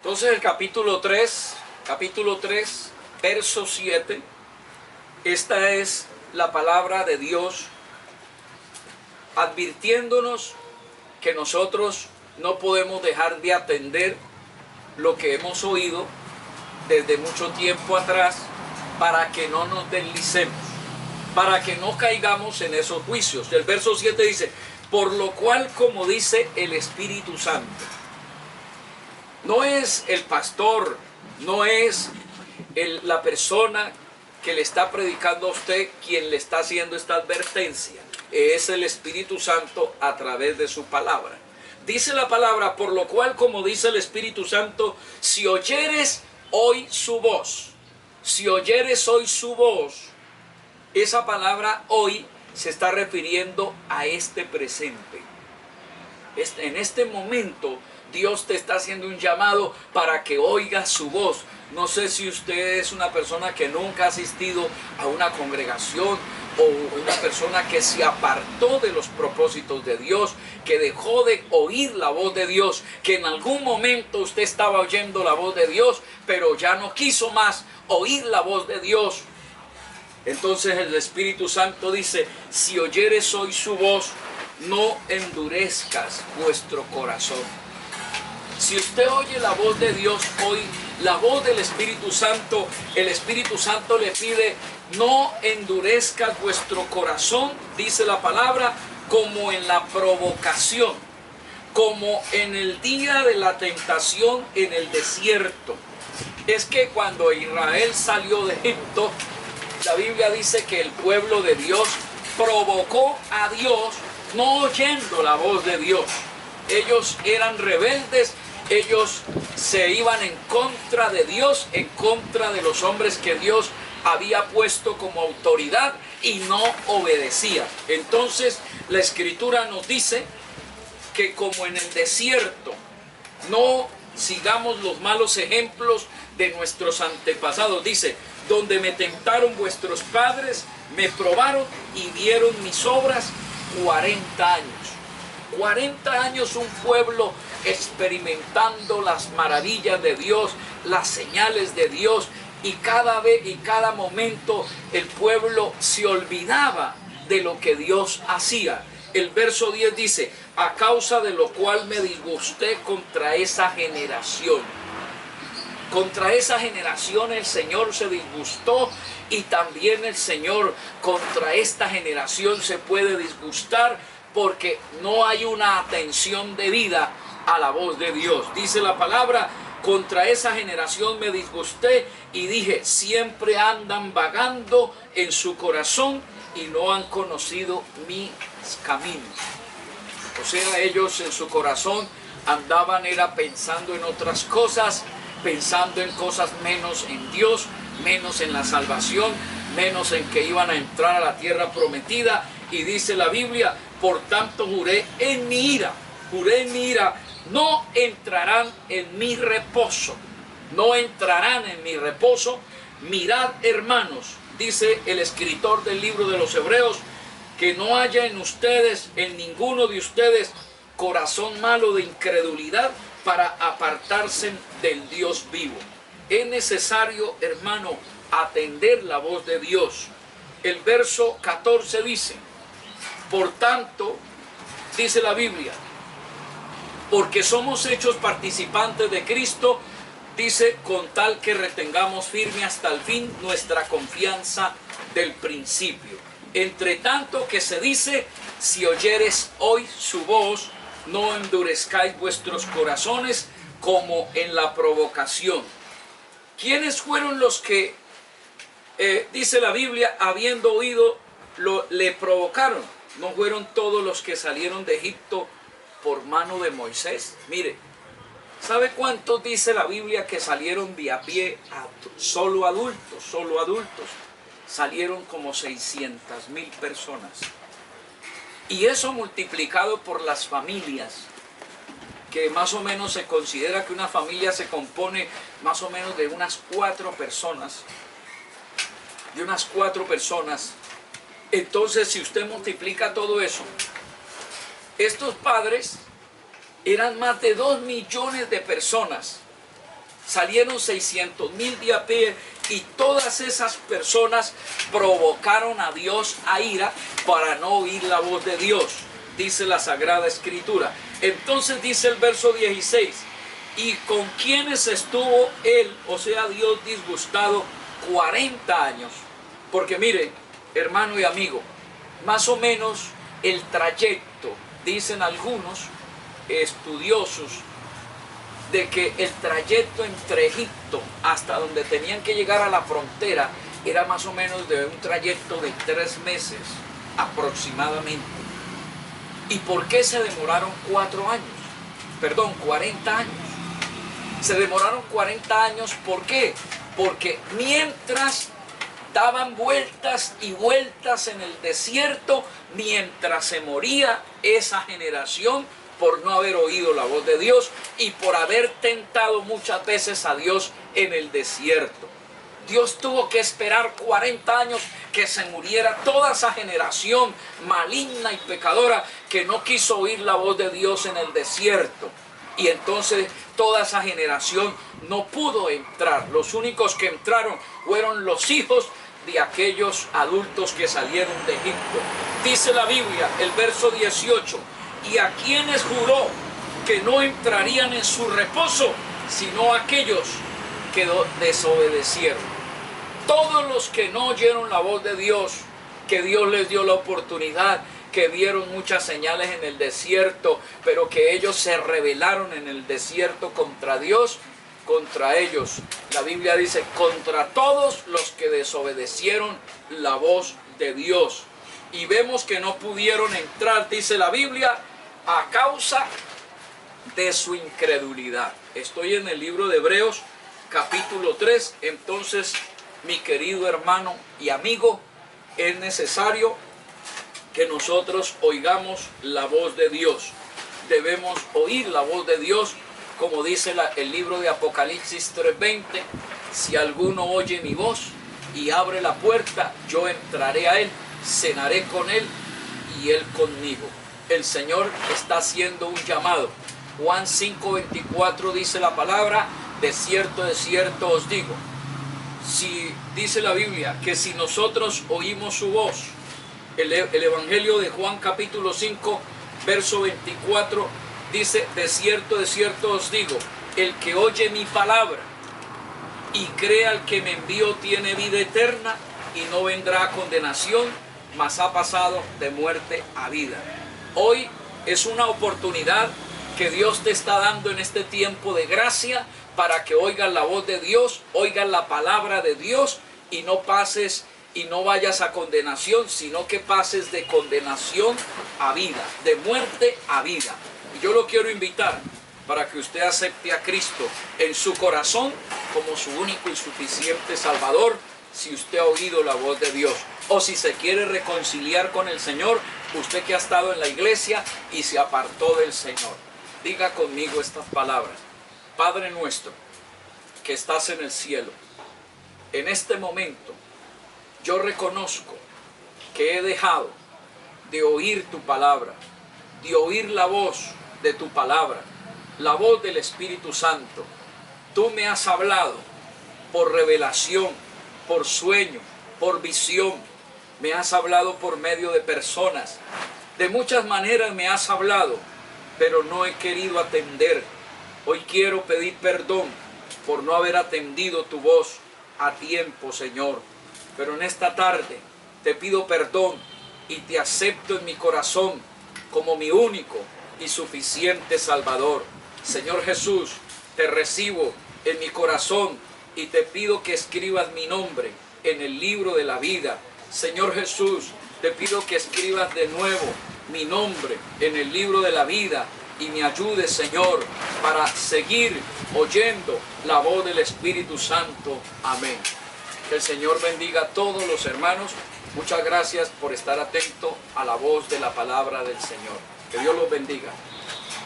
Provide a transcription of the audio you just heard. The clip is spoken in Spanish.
Entonces el capítulo 3, verso 7, esta es la palabra de Dios advirtiéndonos que nosotros no podemos dejar de atender lo que hemos oído desde mucho tiempo atrás para que no nos deslicemos, para que no caigamos en esos juicios. El verso 7 dice, por lo cual, como dice el Espíritu Santo, no es el pastor, no es la persona que le está predicando a usted quien le está haciendo esta advertencia, es el Espíritu Santo a través de su palabra. Dice la palabra, por lo cual, como dice el Espíritu Santo, si oyeres hoy su voz, si oyeres hoy su voz, esa palabra hoy se está refiriendo a este presente. En este momento Dios te está haciendo un llamado para que oigas su voz. No sé si usted es una persona que nunca ha asistido a una congregación o una persona que se apartó de los propósitos de Dios, que dejó de oír la voz de Dios, que en algún momento usted estaba oyendo la voz de Dios, pero ya no quiso más oír la voz de Dios. Entonces el Espíritu Santo dice, si oyeres hoy su voz, no endurezcas vuestro corazón. Si usted oye la voz de Dios hoy, la voz del Espíritu Santo, el Espíritu Santo le pide, no endurezcas vuestro corazón, dice la palabra, como en la provocación, como en el día de la tentación en el desierto. Es que cuando Israel salió de Egipto, la Biblia dice que el pueblo de Dios provocó a Dios no oyendo la voz de Dios. Ellos eran rebeldes, ellos se iban en contra de Dios, en contra de los hombres que Dios había puesto como autoridad y no obedecían. Entonces la Escritura nos dice que como en el desierto no sigamos los malos ejemplos de nuestros antepasados. Dice, donde me tentaron vuestros padres, me probaron y vieron mis obras 40 años. 40 años un pueblo experimentando las maravillas de Dios, las señales de Dios, y cada vez y cada momento el pueblo se olvidaba de lo que Dios hacía. El verso 10 dice, a causa de lo cual me disgusté contra esa generación. Contra esa generación el Señor se disgustó, y también el Señor contra esta generación se puede disgustar porque no hay una atención debida a la voz de Dios. Dice la palabra, contra esa generación me disgusté y dije, siempre andan vagando en su corazón y no han conocido mis caminos. O sea, ellos en su corazón andaban era pensando en otras cosas, pensando en cosas menos en Dios, menos en la salvación, menos en que iban a entrar a la tierra prometida. Y dice la Biblia, por tanto juré en mi ira, no entrarán en mi reposo, no entrarán en mi reposo. Mirad, hermanos, dice el escritor del libro de los Hebreos, que no haya en ustedes, en ninguno de ustedes, corazón malo de incredulidad para apartarse del Dios vivo. Es necesario, hermano, atender la voz de Dios. El verso 14 dice, por tanto, dice la Biblia, porque somos hechos participantes de Cristo, dice, con tal que retengamos firme hasta el fin nuestra confianza del principio. Entre tanto que se dice, si oyeres hoy su voz, no endurezcáis vuestros corazones como en la provocación. ¿Quiénes fueron los que, dice la Biblia, habiendo oído, le provocaron? ¿No fueron todos los que salieron de Egipto por mano de Moisés? Mire, ¿sabe cuántos dice la Biblia que salieron de a pie? Solo adultos. Salieron como 600,000 personas. Y eso multiplicado por las familias, que más o menos se considera que una familia se compone más o menos de unas 4 personas. Entonces, si usted multiplica todo eso, estos padres eran más de 2 millones de personas salieron 600,000 de a pie, y todas esas personas provocaron a Dios a ira para no oír la voz de Dios, dice la Sagrada Escritura. Entonces dice el verso 16, y con quienes estuvo él, o sea Dios, disgustado 40 años. Porque mire, hermano y amigo, más o menos el trayecto, dicen algunos estudiosos, de que el trayecto entre Egipto hasta donde tenían que llegar a la frontera era más o menos de un trayecto de 3 meses aproximadamente. ¿Y por qué se demoraron 40 años? Se demoraron 40 años, ¿por qué? Porque mientras daban vueltas y vueltas en el desierto, mientras se moría esa generación por no haber oído la voz de Dios y por haber tentado muchas veces a Dios en el desierto. Dios tuvo que esperar 40 años que se muriera toda esa generación maligna y pecadora que no quiso oír la voz de Dios en el desierto. Y entonces toda esa generación no pudo entrar. Los únicos que entraron fueron los hijos de aquellos adultos que salieron de Egipto. Dice la Biblia, el verso 18, y a quienes juró que no entrarían en su reposo, sino aquellos que desobedecieron. Todos los que no oyeron la voz de Dios, que Dios les dio la oportunidad, que vieron muchas señales en el desierto, pero que ellos se rebelaron en el desierto contra Dios, contra ellos, la Biblia dice, contra todos los que desobedecieron la voz de Dios. Y vemos que no pudieron entrar, dice la Biblia, a causa de su incredulidad. Estoy en el libro de Hebreos, capítulo 3. Entonces, mi querido hermano y amigo, es necesario que nosotros oigamos la voz de Dios. Debemos oír la voz de Dios, como dice el libro de Apocalipsis 3:20, si alguno oye mi voz y abre la puerta, yo entraré a él, cenaré con él y él conmigo. El Señor está haciendo un llamado. Juan 5:24 dice la palabra, de cierto os digo. Si dice la Biblia que si nosotros oímos su voz, el Evangelio de Juan capítulo 5, verso 24, dice, de cierto os digo, el que oye mi palabra y crea al que me envió tiene vida eterna y no vendrá a condenación, mas ha pasado de muerte a vida. Hoy es una oportunidad que Dios te está dando en este tiempo de gracia para que oigas la voz de Dios, oigas la palabra de Dios y no pases y no vayas a condenación, sino que pases de condenación a vida, de muerte a vida. Y yo lo quiero invitar para que usted acepte a Cristo en su corazón como su único y suficiente Salvador, si usted ha oído la voz de Dios. O si se quiere reconciliar con el Señor, usted que ha estado en la iglesia y se apartó del Señor. Diga conmigo estas palabras. Padre nuestro, que estás en el cielo, en este momento yo reconozco que he dejado de oír tu palabra, de oír la voz de tu palabra, la voz del Espíritu Santo. Tú me has hablado por revelación, por sueño, por visión. Me has hablado por medio de personas. De muchas maneras me has hablado, pero no he querido atender. Hoy quiero pedir perdón por no haber atendido tu voz a tiempo, Señor. Pero en esta tarde te pido perdón y te acepto en mi corazón como mi único y suficiente Salvador. Señor Jesús, te recibo en mi corazón y te pido que escribas mi nombre en el libro de la vida. Señor Jesús, te pido que escribas de nuevo mi nombre en el libro de la vida y me ayudes, Señor, para seguir oyendo la voz del Espíritu Santo. Amén. Que el Señor bendiga a todos los hermanos. Muchas gracias por estar atento a la voz de la palabra del Señor. Que Dios los bendiga.